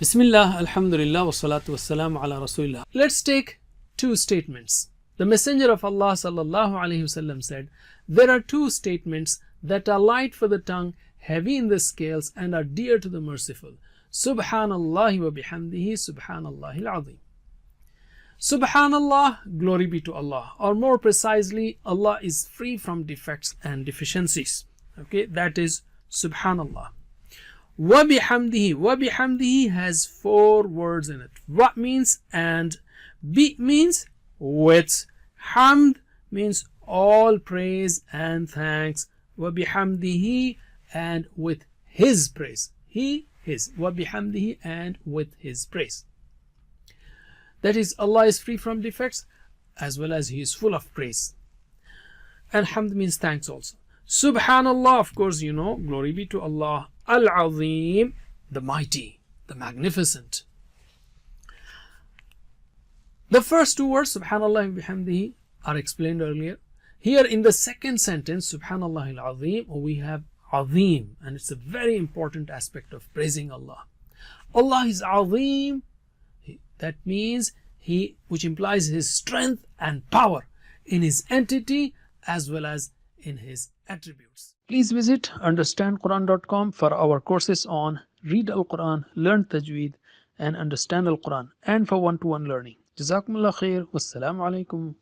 Bismillah, alhamdulillah, wassalatu wassalamu ala rasulillah. Let's take two statements. The Messenger of Allah sallallahu alaihi wasallam said, there are two statements that are light for the tongue, heavy in the scales, and are dear to the merciful. Subhanallah wa bihamdihi, subhanallah al-azim. Subhanallah, glory be to Allah, or more precisely, Allah is free from defects and deficiencies. Okay, that is Subhanallah. Wa bihamdihi has four words in it. Wa means and, bi means with, hamd means all praise and thanks, wa bihamdihi and with his praise, he, his, wa bihamdihi and with his praise. That is, Allah is free from defects as well as he is full of praise. And hamd means thanks also. Subhanallah, of course you know, glory be to Allah. Al-Azim, the mighty, the magnificent. The first two words, Subhanallah wa bihamdihi, are explained earlier. Here in the second sentence, Subhanallah al-Azim, we have Azim, and it's a very important aspect of praising Allah. Allah is Azim, that means he, which implies his strength and power in his entity as well as in his attributes. Please visit understandquran.com for our courses on Read Al-Quran, Learn Tajweed and Understand Al-Quran, and for one-to-one learning. Jazakumullah khair. Wassalamu alaikum.